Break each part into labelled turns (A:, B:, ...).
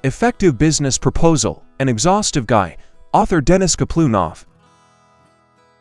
A: Effective Business Proposal, An Exhaustive Guide, author Denis Kaplunov.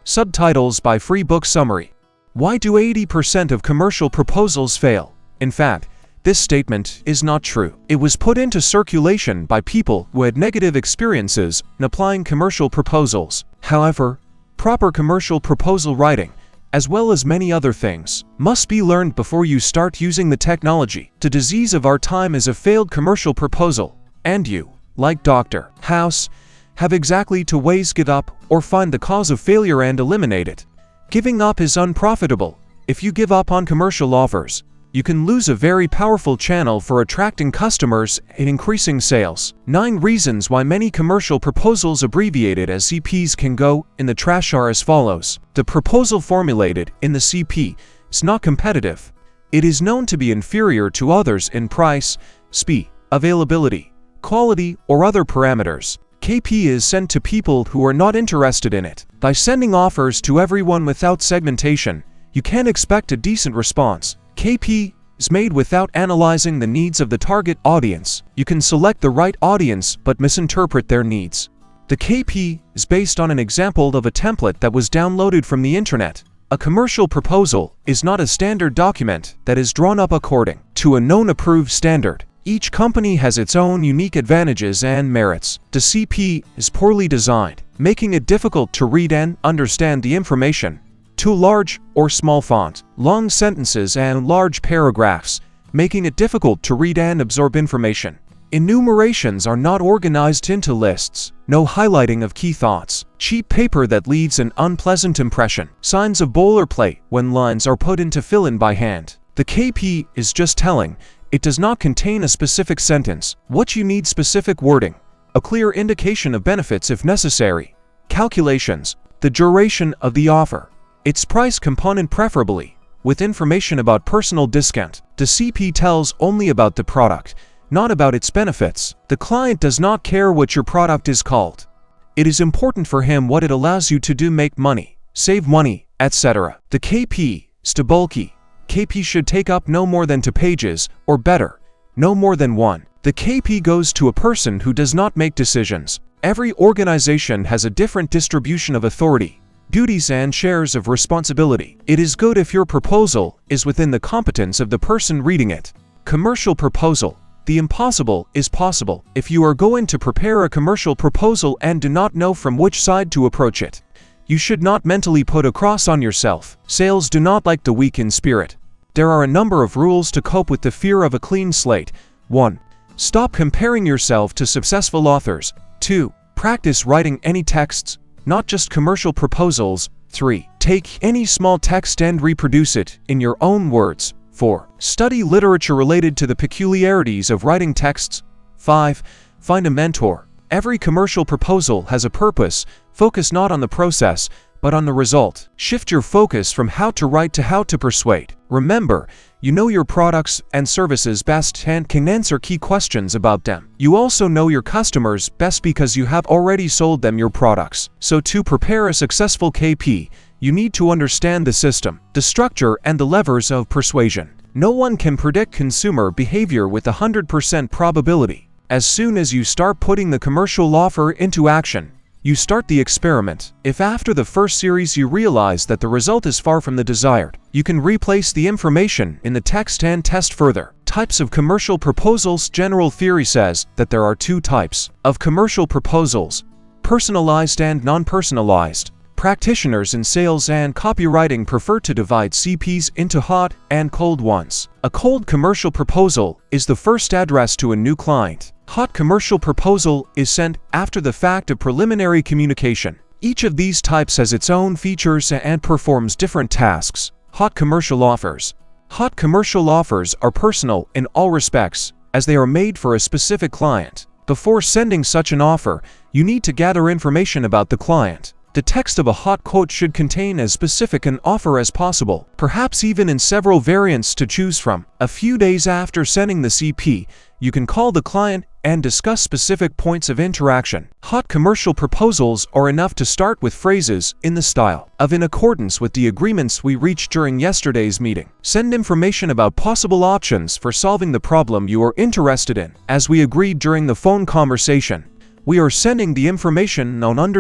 A: Subtitles by freebooksummary. Why do 80% of commercial proposals fail? In fact, this statement is not true. It was put into circulation by people who had negative experiences in applying commercial proposals. However, proper commercial proposal writing, as well as many other things, must be learned before you start using the technology. The disease of our time is a failed commercial proposal, and you, like Dr. House, have exactly two ways: give up or find the cause of failure and eliminate it. Giving up is unprofitable. If you give up on commercial offers, you can lose a very powerful channel for attracting customers and increasing sales. 9 reasons why many commercial proposals abbreviated as CPs can go in the trash are as follows. The proposal formulated in the CP is not competitive. It is known to be inferior to others in price, speed, availability, quality, or other parameters. KP is sent to people who are not interested in it. By sending offers to everyone without segmentation, you can't expect a decent response. KP is made without analyzing the needs of the target audience. You can select the right audience but misinterpret their needs. The KP is based on an example of a template that was downloaded from the internet. A commercial proposal is not a standard document that is drawn up according to a known approved standard. Each company has its own unique advantages and merits. The CP is poorly designed, making it difficult to read and understand the information. Too large or small font, long sentences and large paragraphs, making it difficult to read and absorb information. Enumerations are not organized into lists. No highlighting of key thoughts. Cheap paper that leaves an unpleasant impression. Signs of boilerplate when lines are put into fill-in by hand. The KP is just telling. It does not contain a specific sentence. What you need: specific wording, a clear indication of benefits if necessary, calculations, the duration of the offer, its price component preferably, with information about personal discount. The CP tells only about the product, not about its benefits. The client does not care what your product is called. It is important for him what it allows you to do: make money, save money, etc. The KP is too bulky. KP should take up no more than 2 pages, or better, no more than 1. The KP goes to a person who does not make decisions. Every organization has a different distribution of authority, duties, and shares of responsibility. It is good if your proposal is within the competence of the person reading it. Commercial proposal. The impossible is possible. If you are going to prepare a commercial proposal and do not know from which side to approach it, you should not mentally put a cross on yourself. Sales do not like the weak in spirit. There are a number of rules to cope with the fear of a clean slate. 1. Stop comparing yourself to successful authors. 2. Practice writing any texts, not just commercial proposals. 3. Take any small text and reproduce it in your own words. 4. Study literature related to the peculiarities of writing texts. 5. Find a mentor. Every commercial proposal has a purpose. Focus not on the process, but on the result. Shift your focus from how to write to how to persuade. Remember, you know your products and services best and can answer key questions about them. You also know your customers best because you have already sold them your products. So to prepare a successful KP, you need to understand the system, the structure, and the levers of persuasion. No one can predict consumer behavior with 100% probability. As soon as you start putting the commercial offer into action, you start the experiment. If after the first series you realize that the result is far from the desired, you can replace the information in the text and test further. Types of commercial proposals. General theory says that there are 2 types of commercial proposals: personalized and non-personalized. Practitioners in sales and copywriting prefer to divide CPs into hot and cold ones. A cold commercial proposal is the first address to a new client. Hot commercial proposal is sent after the fact of preliminary communication. Each of these types has its own features and performs different tasks. Hot commercial offers. Hot commercial offers are personal in all respects, as they are made for a specific client. Before sending such an offer, you need to gather information about the client. The text of a hot quote should contain as specific an offer as possible, perhaps even in several variants to choose from. A few days after sending the CP, you can call the client and discuss specific points of interaction. Hot commercial proposals are enough to start with phrases in the style of "in accordance with the agreements we reached during yesterday's meeting." Send information about possible options for solving the problem you are interested in. As we agreed during the phone conversation, we are sending the information on ____________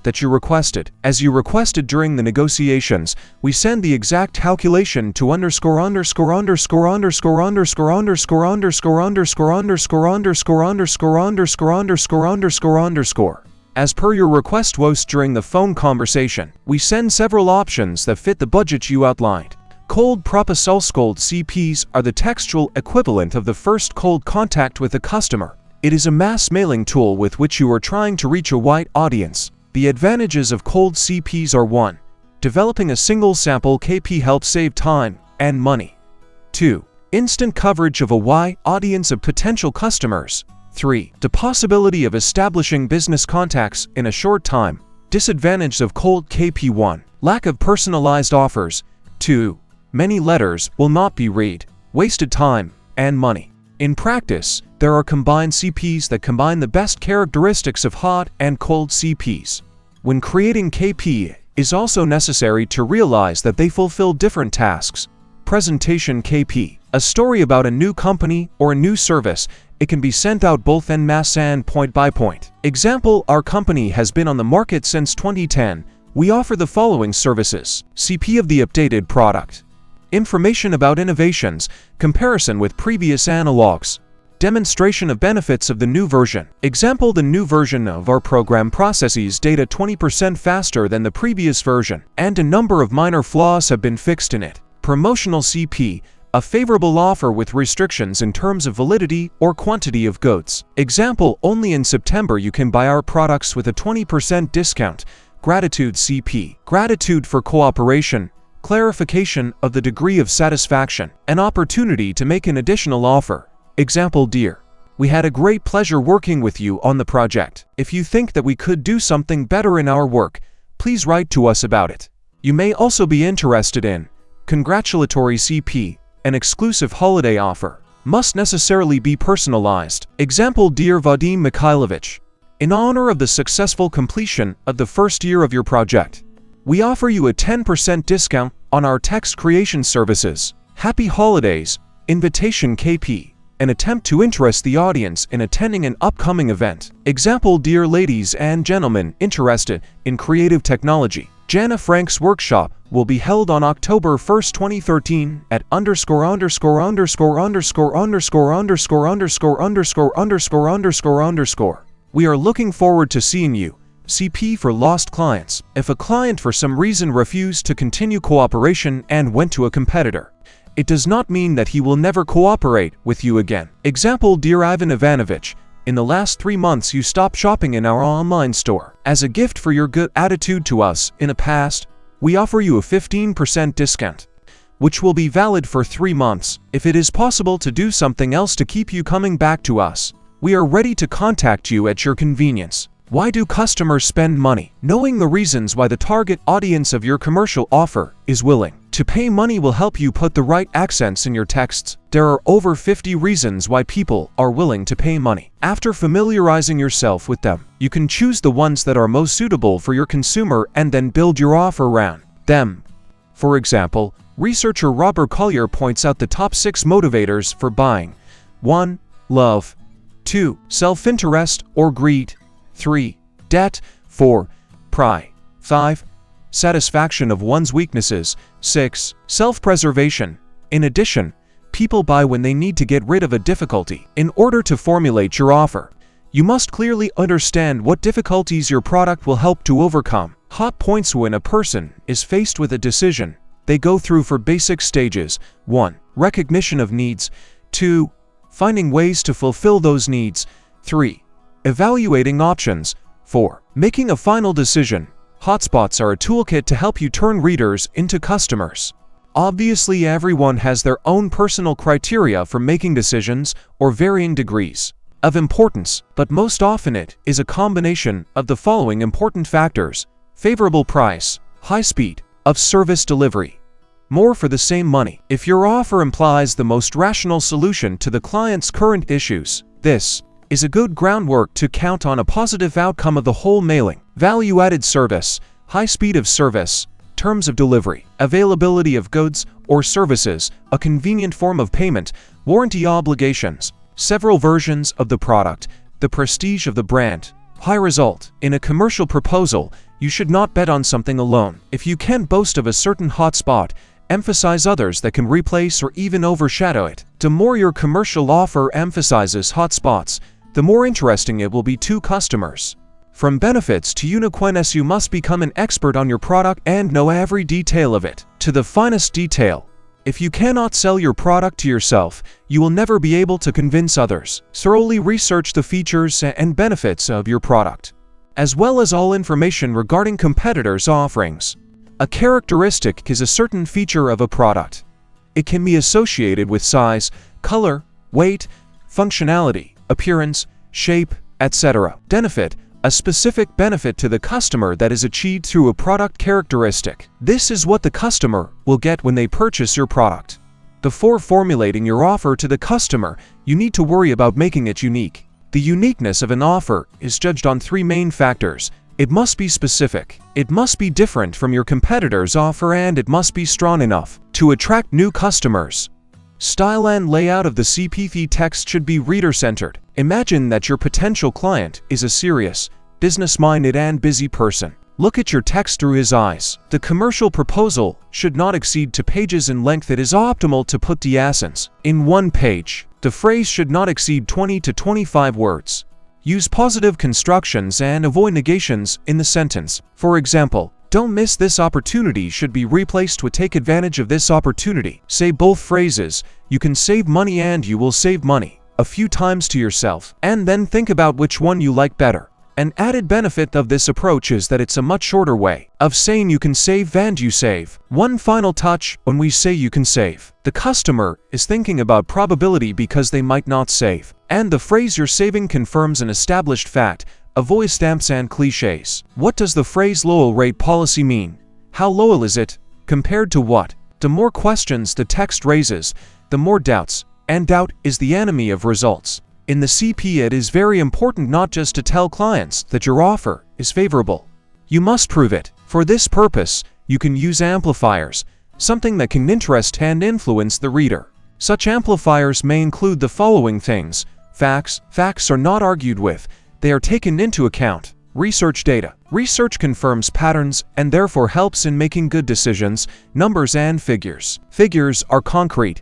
A: that you requested. As you requested during the negotiations, we send the exact calculation to _____________________________________________________________________________ As per your request was during the phone conversation, we send several options that fit the budget you outlined. Cold proposals. CPs are the textual equivalent of the first cold contact with a customer. It is a mass mailing tool with which you are trying to reach a wide audience. The advantages of cold CPs are: 1. Developing a single sample KP helps save time and money. 2. Instant coverage of a wide audience of potential customers. 3. The possibility of establishing business contacts in a short time. Disadvantages of cold KP: 1. Lack of personalized offers. 2. Many letters will not be read. Wasted time and money. In practice, there are combined CPs that combine the best characteristics of hot and cold CPs. When creating KP, it is also necessary to realize that they fulfill different tasks. Presentation KP. A story about a new company or a new service. It can be sent out both en masse and point by point. Example: our company has been on the market since 2010. We offer the following services. CP of the updated product. Information about innovations, comparison with previous analogs. Demonstration of benefits of the new version. Example: the new version of our program processes data 20% faster than the previous version, and a number of minor flaws have been fixed in it. Promotional CP. A favorable offer with restrictions in terms of validity or quantity of goods. Example: only in September you can buy our products with a 20% discount. Gratitude CP. Gratitude for cooperation. Clarification of the degree of satisfaction. An opportunity to make an additional offer. Example: dear, we had a great pleasure working with you on the project. If you think that we could do something better in our work, please write to us about it. You may also be interested in congratulatory CP. An exclusive holiday offer. Must necessarily be personalized. Example: dear Vadim Mikhailovich, in honor of the successful completion of the first year of your project, we offer you a 10% discount on our text creation services. Happy holidays. Invitation KP. An attempt to interest the audience in attending an upcoming event. Example: dear ladies and gentlemen interested in creative technology, Jana Frank's workshop will be held on October 1st, 2013 at _______________________________________________________________________________________________________________________ We are looking forward to seeing you. CP for lost clients. If a client for some reason refused to continue cooperation and went to a competitor, it does not mean that he will never cooperate with you again. Example: dear Ivan Ivanovich, in the last 3 months you stopped shopping in our online store. As a gift for your good attitude to us in the past, we offer you a 15% discount, which will be valid for 3 months. If it is possible to do something else to keep you coming back to us, we are ready to contact you at your convenience. Why do customers spend money? Knowing the reasons why the target audience of your commercial offer is willing to pay money will help you put the right accents in your texts. There are over 50 reasons why people are willing to pay money. After familiarizing yourself with them, you can choose the ones that are most suitable for your consumer and then build your offer around them. For example, researcher Robert Collier points out the top 6 motivators for buying. 1. Love. 2. Self-interest or greed. 3. Debt. 4. Pride. 5. Satisfaction of one's weaknesses. 6. Self-preservation. In addition, people buy when they need to get rid of a difficulty. In order to formulate your offer, you must clearly understand what difficulties your product will help to overcome. Hot points: when a person is faced with a decision, they go through 4 basic stages. 1. Recognition of needs. 2. Finding ways to fulfill those needs. 3. Evaluating options. 4. Making a final decision. Hotspots are a toolkit to help you turn readers into customers. Obviously, everyone has their own personal criteria for making decisions or varying degrees of importance, but most often it is a combination of the following important factors: favorable price, high speed of service delivery, more for the same money. If your offer implies the most rational solution to the client's current issues, this is a good groundwork to count on a positive outcome of the whole mailing. Value-added service, high speed of service, terms of delivery, availability of goods or services, a convenient form of payment, warranty obligations, several versions of the product, the prestige of the brand. High result. In a commercial proposal, you should not bet on something alone. If you can't boast of a certain hot spot, emphasize others that can replace or even overshadow it. The more your commercial offer emphasizes hot spots, the more interesting it will be to customers. From benefits to uniqueness, you must become an expert on your product and know every detail of it, to the finest detail. If you cannot sell your product to yourself, you will never be able to convince others. Thoroughly research the features and benefits of your product, as well as all information regarding competitors' offerings. A characteristic is a certain feature of a product. It can be associated with size, color, weight, functionality, appearance, shape, etc. Benefit, a specific benefit to the customer that is achieved through a product characteristic. This is what the customer will get when they purchase your product. Before formulating your offer to the customer, you need to worry about making it unique. The uniqueness of an offer is judged on three main factors. It must be specific, it must be different from your competitor's offer, and it must be strong enough to attract new customers. Style and layout of the CPV text should be reader-centered. Imagine that your potential client is a serious, business-minded and busy person. Look at your text through his eyes. The commercial proposal should not exceed 2 pages in length. It is optimal to put the essence in 1 page. The phrase should not exceed 20 to 25 words. Use positive constructions and avoid negations in the sentence. For example, "Don't miss this opportunity" should be replaced with "Take advantage of this opportunity." Say both phrases, "You can save money" and "You will save money," a few times to yourself, and then think about which one you like better. An added benefit of this approach is that it's a much shorter way of saying "you can save" and "you save." One final touch: when we say "you can save," the customer is thinking about probability because they might not save, and the phrase "you're saving" confirms an established fact. Avoid stamps and cliches. What does the phrase "loyal rate policy" mean? How loyal is it? Compared to what? The more questions the text raises, the more doubts, and doubt is the enemy of results. In the CP, it is very important not just to tell clients that your offer is favorable. You must prove it. For this purpose, you can use amplifiers, something that can interest and influence the reader. Such amplifiers may include the following things. Facts. Facts are not argued with. They are taken into account. Research data. Research confirms patterns and therefore helps in making good decisions. Numbers and figures. Figures are concrete.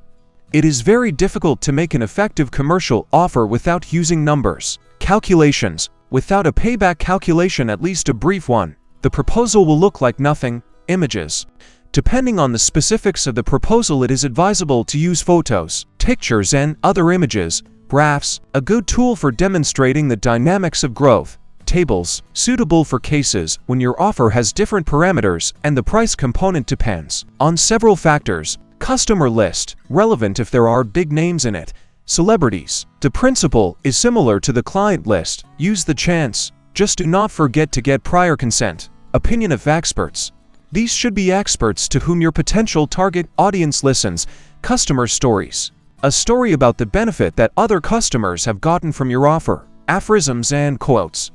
A: It is very difficult to make an effective commercial offer without using numbers. Calculations. Without a payback calculation, at least a brief one, the proposal will look like nothing. Images. Depending on the specifics of the proposal, it is advisable to use photos, pictures, and other images. Graphs, a good tool for demonstrating the dynamics of growth. Tables, suitable for cases when your offer has different parameters and the price component depends on several factors. Customer list, relevant if there are big names in it. Celebrities. The principle is similar to the client list. Use the chance. Just do not forget to get prior consent. Opinion of experts. These should be experts to whom your potential target audience listens. Customer stories. A story about the benefit that other customers have gotten from your offer. Aphorisms and quotes.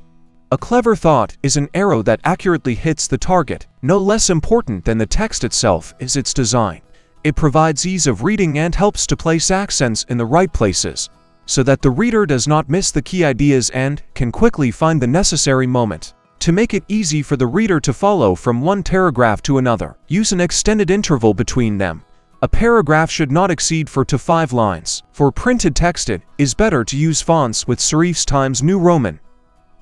A: A clever thought is an arrow that accurately hits the target. No less important than the text itself is its design. It provides ease of reading and helps to place accents in the right places, so that the reader does not miss the key ideas and can quickly find the necessary moment. To make it easy for the reader to follow from one paragraph to another, use an extended interval between them. A paragraph should not exceed 4 to 5 lines. For printed text, it is better to use fonts with serifs Times New Roman,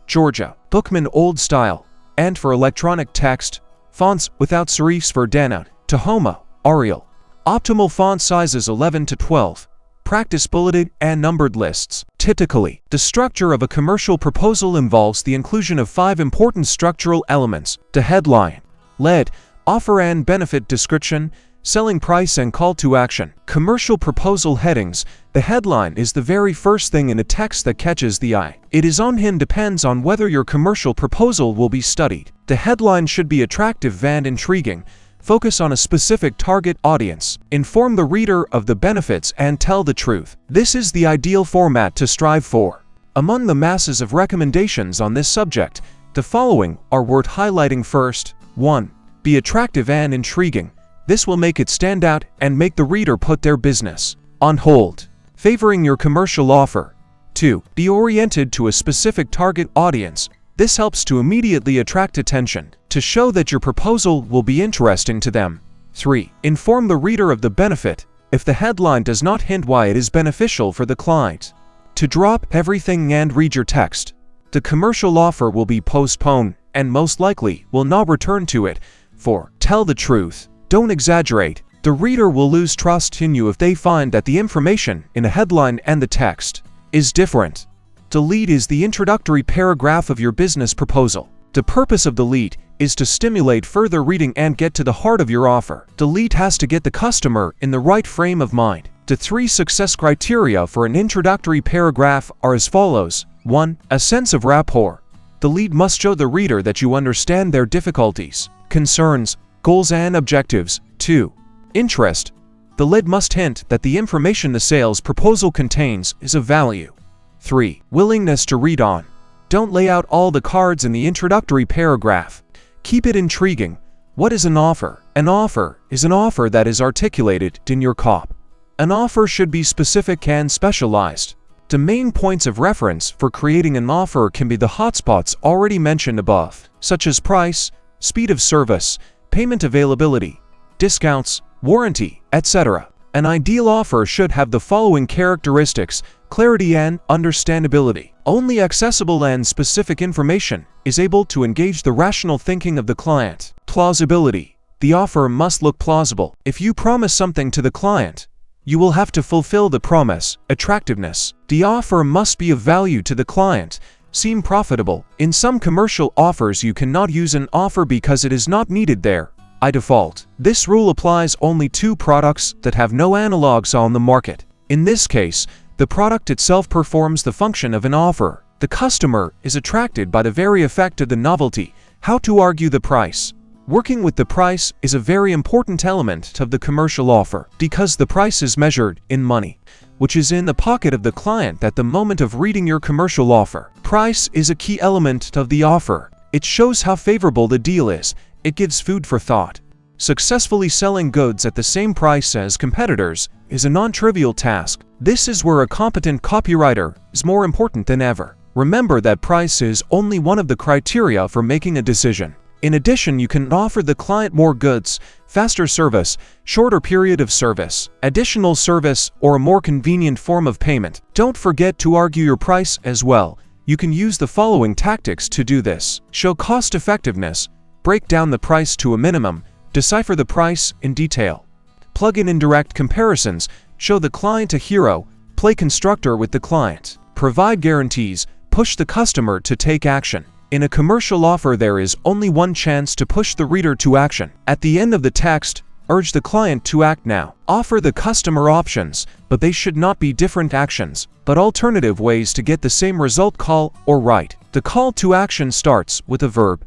A: Georgia, Bookman Old Style, and for electronic text, fonts without serifs for Dana, Tahoma, Arial. Optimal font sizes 11 to 12. Practice bulleted and numbered lists. Typically, the structure of a commercial proposal involves the inclusion of 5 important structural elements: the headline, lead, offer and benefit description, selling price, and call to action. Commercial proposal headings. The headline is the very first thing in a text that catches the eye. It is on him depends on whether your commercial proposal will be studied. The headline should be attractive and intriguing, Focus on a specific target audience. Inform the reader of the benefits and tell the truth. This is the ideal format to strive for. Among the masses of recommendations on this subject, the following are worth highlighting. First, 1. Be attractive and intriguing. This will make it stand out and make the reader put their business on hold, favoring your commercial offer. 2. Be oriented to a specific target audience. This helps to immediately attract attention, to show that your proposal will be interesting to them. 3. Inform the reader of the benefit, if the headline does not hint why it is beneficial for the client. To drop everything and read your text. The commercial offer will be postponed and most likely will not return to it. 4. Tell the truth. Don't exaggerate. The reader will lose trust in you if they find that the information in a headline and the text is different. The lead is the introductory paragraph of your business proposal. The purpose of the lead is to stimulate further reading and get to the heart of your offer. The lead has to get the customer in the right frame of mind. The 3 success criteria for an introductory paragraph are as follows. 1. A sense of rapport. The lead must show the reader that you understand their difficulties, concerns, goals and objectives. 2. Interest. The lead must hint that the information the sales proposal contains is of value. 3. Willingness to read on. Don't lay out all the cards in the introductory paragraph. Keep it intriguing. What is an offer? An offer is an offer that is articulated in your copy. An offer should be specific and specialized. The main points of reference for creating an offer can be the hotspots already mentioned above, such as price, speed of service, payment availability, discounts, warranty, etc. An ideal offer should have the following characteristics: clarity and understandability. Only accessible and specific information is able to engage the rational thinking of the client. Plausibility. The offer must look plausible. If you promise something to the client, you will have to fulfill the promise. Attractiveness. The offer must be of value to the client, seem profitable. In some commercial offers, you cannot use an offer because it is not needed there by default. This rule applies only to products that have no analogs on the market. In this case, the product itself performs the function of an offer. The customer is attracted by the very effect of the novelty. How to argue the price. Working with the price is a very important element of the commercial offer, because the price is measured in money, which is in the pocket of the client at the moment of reading your commercial offer. Price is a key element of the offer. It shows how favorable the deal is. It gives food for thought. Successfully selling goods at the same price as competitors is a non-trivial task. This is where a competent copywriter is more important than ever. Remember that price is only one of the criteria for making a decision. In addition, you can offer the client more goods, faster service, shorter period of service, additional service, or a more convenient form of payment. Don't forget to argue your price as well. You can use the following tactics to do this. Show cost effectiveness. Break down the price to a minimum. Decipher the price in detail. Plug in indirect comparisons. Show the client a hero. Play constructor with the client. Provide guarantees. Push the customer to take action. In a commercial offer, there is only one chance to push the reader to action. At the end of the text, urge the client to act now. Offer the customer options, but they should not be different actions, but alternative ways to get the same result: call or write. The call to action starts with a verb.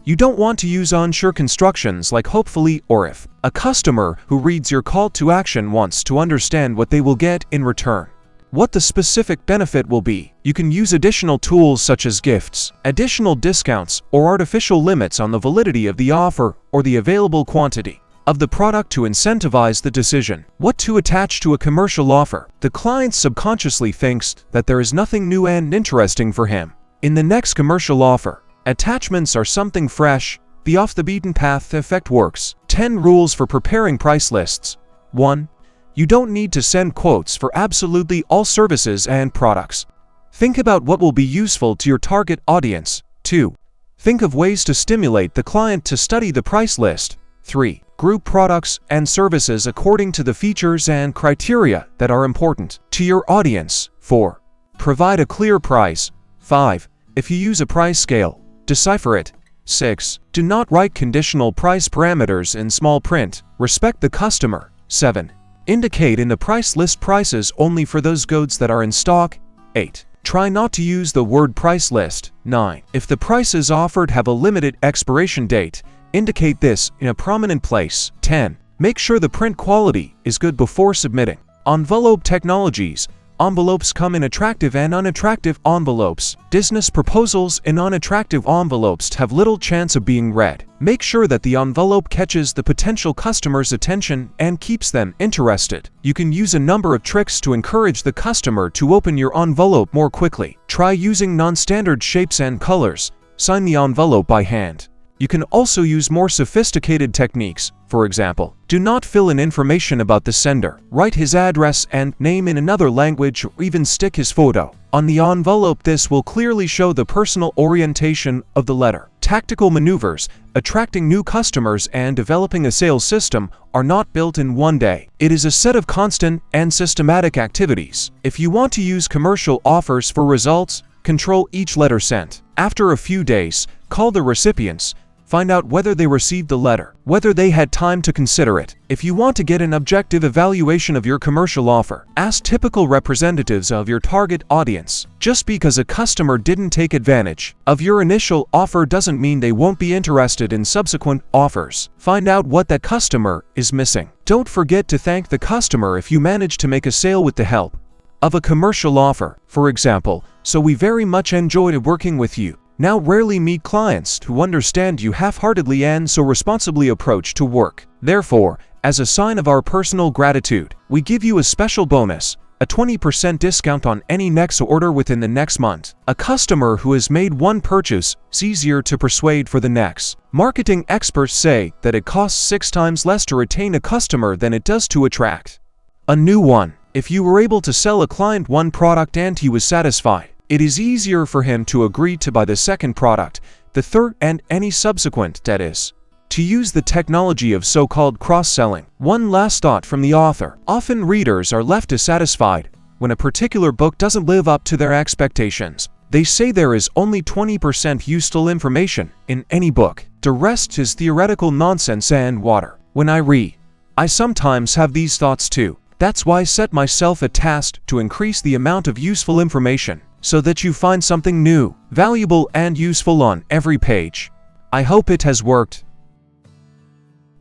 A: You don't want to use unsure constructions like hopefully or if. A customer who reads your call to action wants to understand what they will get in return, what the specific benefit will be. You can use additional tools such as gifts, additional discounts, or artificial limits on the validity of the offer or the available quantity of the product to incentivize the decision. What to attach to a commercial offer. The client subconsciously thinks that there is nothing new and interesting for him in the next commercial offer. Attachments are something fresh. The off-the-beaten-path effect works. 10 rules for preparing price lists. 1. You don't need to send quotes for absolutely all services and products. Think about what will be useful to your target audience. 2. Think of ways to stimulate the client to study the price list. 3. Group products and services according to the features and criteria that are important to your audience. 4. Provide a clear price. 5. If you use a price scale, decipher it. 6. Do not write conditional price parameters in small print. Respect the customer. 7. Indicate in the price list prices only for those goods that are in stock. 8. Try not to use the word price list. 9. If the prices offered have a limited expiration date, Indicate this in a prominent place. 10. Make sure the print quality is good before submitting. Envelope technologies. Envelopes come in attractive and unattractive envelopes. Business proposals in unattractive envelopes have little chance of being read. Make sure that the envelope catches the potential customer's attention and keeps them interested. You can use a number of tricks to encourage the customer to open your envelope more quickly. Try using non-standard shapes and colors. Sign the envelope by hand. You can also use more sophisticated techniques. For example, do not fill in information about the sender. Write his address and name in another language, or even stick his photo on the envelope. This will clearly show the personal orientation of the letter. Tactical maneuvers. Attracting new customers and developing a sales system are not built in one day. It is a set of constant and systematic activities. If you want to use commercial offers for results, control each letter sent. After a few days, call the recipients. Find out whether they received the letter, whether they had time to consider it. If you want to get an objective evaluation of your commercial offer, ask typical representatives of your target audience. Just because a customer didn't take advantage of your initial offer doesn't mean they won't be interested in subsequent offers. Find out what that customer is missing. Don't forget to thank the customer if you manage to make a sale with the help of a commercial offer. For example, "So we very much enjoyed working with you. Now rarely meet clients who understand you half-heartedly and so responsibly approach to work. Therefore, as a sign of our personal gratitude, we give you a special bonus, a 20% discount on any next order within the next month." A customer who has made one purchase is easier to persuade for the next. Marketing experts say that it costs 6 times less to retain a customer than it does to attract a new one. If you were able to sell a client one product and he was satisfied, it is easier for him to agree to buy the second product, the third, and any subsequent, that is, to use the technology of so-called cross-selling. One last thought from the author. Often readers are left dissatisfied when a particular book doesn't live up to their expectations. They say there is only 20% useful information in any book. The rest is theoretical nonsense and water. When I read, I sometimes have these thoughts too. That's why I set myself a task to increase the amount of useful information, so that you find something new, valuable, and useful on every page. I hope it has worked.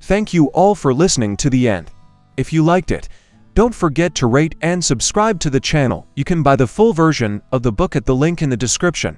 A: Thank you all for listening to the end. If you liked it, don't forget to rate and subscribe to the channel. You can buy the full version of the book at the link in the description.